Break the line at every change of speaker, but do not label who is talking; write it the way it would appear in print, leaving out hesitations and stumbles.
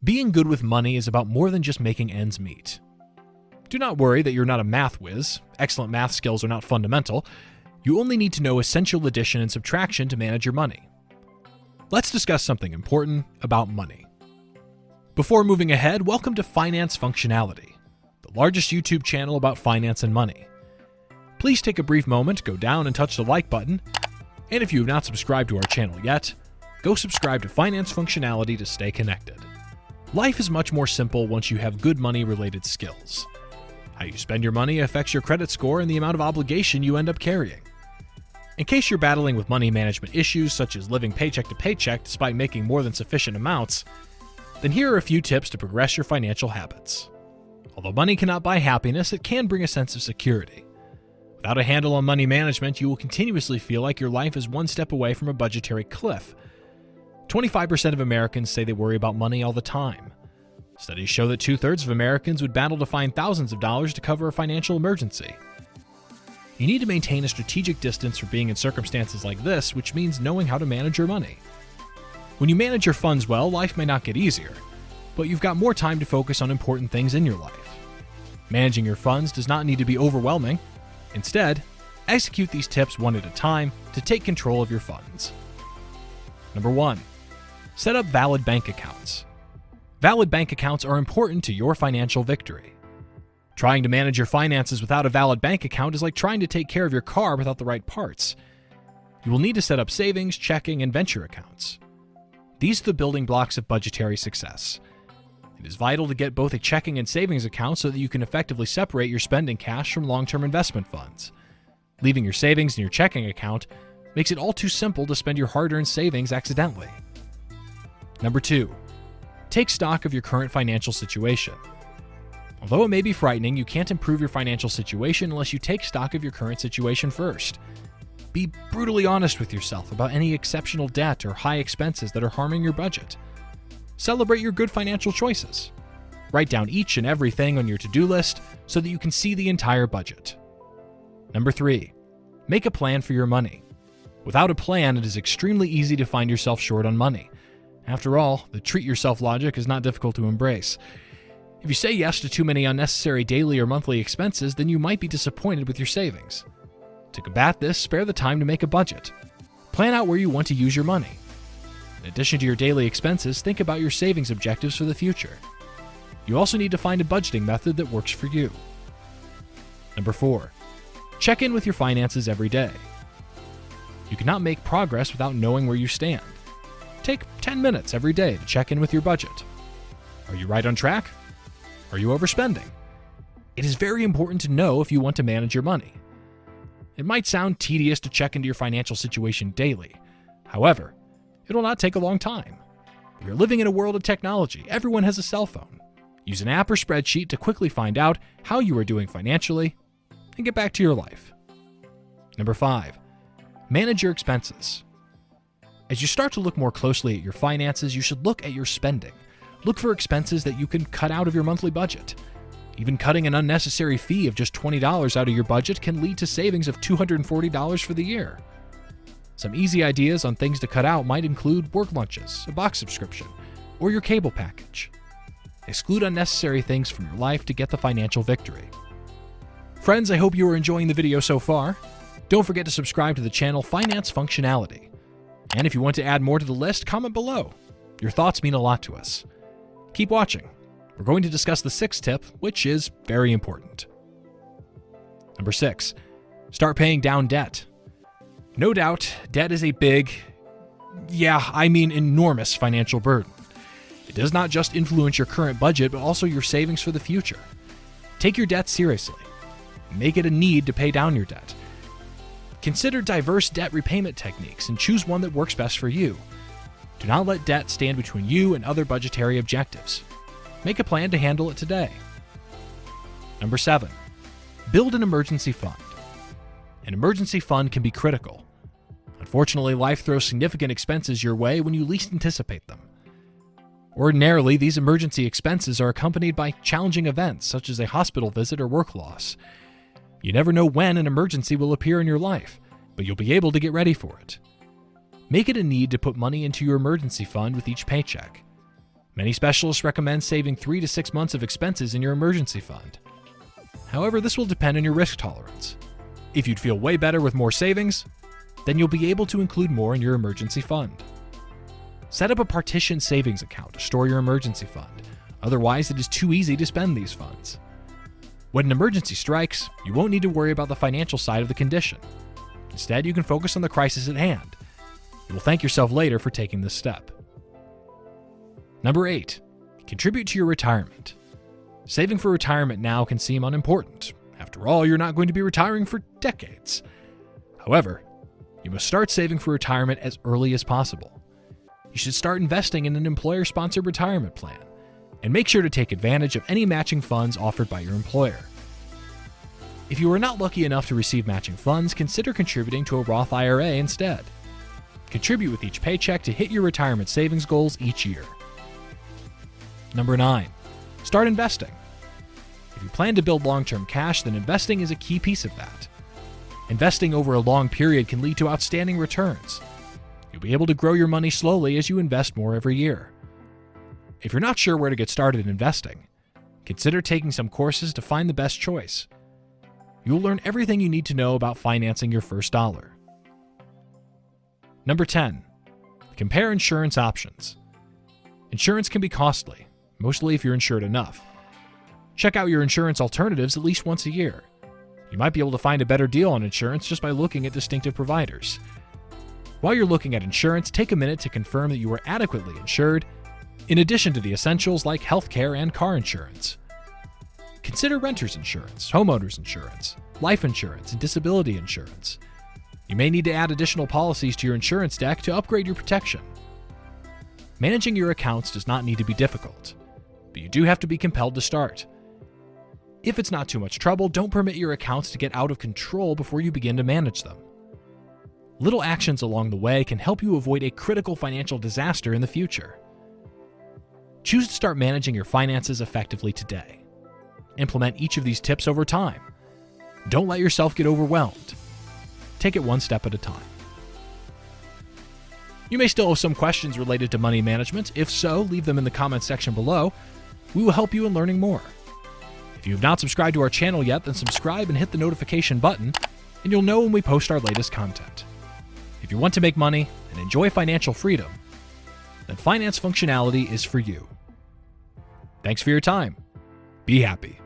Being good with money is about more than just making ends meet. Do not worry that you're not a math whiz. Excellent math skills are not fundamental. You only need to know essential addition and subtraction to manage your money. Let's discuss something important about money. Before moving ahead, welcome to Finance Functionality, the largest YouTube channel about finance and money. Please take a brief moment, go down and touch the like button, and if you have not subscribed to our channel yet, go subscribe to Finance Functionality to stay connected. Life is much more simple once you have good money-related skills. How you spend your money affects your credit score and the amount of obligation you end up carrying. In case you're battling with money management issues such as living paycheck to paycheck despite making more than sufficient amounts, then here are a few tips to progress your financial habits. Although money cannot buy happiness, it can bring a sense of security. Without a handle on money management, you will continuously feel like your life is one step away from a budgetary cliff. 25% of Americans say they worry about money all the time. Studies show that 2/3 of Americans would battle to find thousands of dollars to cover a financial emergency. You need to maintain a strategic distance from being in circumstances like this, which means knowing how to manage your money. When you manage your funds well, life may not get easier, but you've got more time to focus on important things in your life. Managing your funds does not need to be overwhelming. Instead, execute these tips one at a time to take control of your funds. Number 1. Set up valid bank accounts. Valid bank accounts are important to your financial victory. Trying to manage your finances without a valid bank account is like trying to take care of your car without the right parts. You will need to set up savings, checking, and venture accounts. These are the building blocks of budgetary success. It is vital to get both a checking and savings account so that you can effectively separate your spending cash from long-term investment funds. Leaving your savings in your checking account makes it all too simple to spend your hard-earned savings accidentally. Number 2. Take stock of your current financial situation. Although it may be frightening, you can't improve your financial situation unless you take stock of your current situation first. Be brutally honest with yourself about any exceptional debt or high expenses that are harming your budget. Celebrate your good financial choices. Write down each and everything on your to-do list so that you can see the entire budget. Number 3. Make a plan for your money. Without a plan, it is extremely easy to find yourself short on money. After all, the treat yourself logic is not difficult to embrace. If you say yes to too many unnecessary daily or monthly expenses, then you might be disappointed with your savings. To combat this, spare the time to make a budget. Plan out where you want to use your money. In addition to your daily expenses, think about your savings objectives for the future. You also need to find a budgeting method that works for you. Number 4. Check in with your finances every day. You cannot make progress without knowing where you stand. Take 10 minutes every day to check in with your budget. Are you right on track? Are you overspending? It is very important to know if you want to manage your money. It might sound tedious to check into your financial situation daily. However, it will not take a long time. We are living in a world of technology. Everyone has a cell phone. Use an app or spreadsheet to quickly find out how you are doing financially and get back to your life. Number 5. Manage your expenses. As you start to look more closely at your finances, you should look at your spending. Look for expenses that you can cut out of your monthly budget. Even cutting an unnecessary fee of just $20 out of your budget can lead to savings of $240 for the year. Some easy ideas on things to cut out might include work lunches, a box subscription, or your cable package. Exclude unnecessary things from your life to get the financial victory. Friends, I hope you are enjoying the video so far. Don't forget to subscribe to the channel Finance Functionality. And if you want to add more to the list, comment below. Your thoughts mean a lot to us. Keep watching. We're going to discuss the 6th tip, which is very important. Number 6. Start paying down debt. No doubt, debt is a big, enormous financial burden. It does not just influence your current budget, but also your savings for the future. Take your debt seriously. Make it a need to pay down your debt. Consider diverse debt repayment techniques and choose one that works best for you. Do not let debt stand between you and other budgetary objectives. Make a plan to handle it today. Number 7. Build an emergency fund. An emergency fund can be critical. Unfortunately, life throws significant expenses your way when you least anticipate them. Ordinarily, these emergency expenses are accompanied by challenging events such as a hospital visit or work loss. You never know when an emergency will appear in your life, but you'll be able to get ready for it. Make it a need to put money into your emergency fund with each paycheck. Many specialists recommend saving 3 to 6 months of expenses in your emergency fund. However, this will depend on your risk tolerance. If you'd feel way better with more savings, then you'll be able to include more in your emergency fund. Set up a partition savings account to store your emergency fund. Otherwise, it is too easy to spend these funds. When an emergency strikes, you won't need to worry about the financial side of the condition. Instead, you can focus on the crisis at hand. You will thank yourself later for taking this step. Number 8, contribute to your retirement. Saving for retirement now can seem unimportant. After all, you're not going to be retiring for decades. However, you must start saving for retirement as early as possible. You should start investing in an employer-sponsored retirement plan, and make sure to take advantage of any matching funds offered by your employer. If you are not lucky enough to receive matching funds, consider contributing to a Roth IRA instead. Contribute with each paycheck to hit your retirement savings goals each year. Number 9, start investing. If you plan to build long-term cash, then investing is a key piece of that. Investing over a long period can lead to outstanding returns. You'll be able to grow your money slowly as you invest more every year. If you're not sure where to get started in investing, consider taking some courses to find the best choice. You'll learn everything you need to know about financing your first dollar. Number 10, compare insurance options. Insurance can be costly, mostly if you're insured enough. Check out your insurance alternatives at least once a year. You might be able to find a better deal on insurance just by looking at distinctive providers. While you're looking at insurance, take a minute to confirm that you are adequately insured, in addition to the essentials like healthcare and car insurance. Consider renter's insurance, homeowner's insurance, life insurance, and disability insurance. You may need to add additional policies to your insurance deck to upgrade your protection. Managing your accounts does not need to be difficult, but you do have to be compelled to start. If it's not too much trouble, don't permit your accounts to get out of control before you begin to manage them. Little actions along the way can help you avoid a critical financial disaster in the future. Choose to start managing your finances effectively today. Implement each of these tips over time. Don't let yourself get overwhelmed. Take it one step at a time. You may still have some questions related to money management. If so, leave them in the comments section below. We will help you in learning more. If you have not subscribed to our channel yet, then subscribe and hit the notification button, and you'll know when we post our latest content. If you want to make money and enjoy financial freedom, then finance functionality is for you. Thanks for your time. Be happy.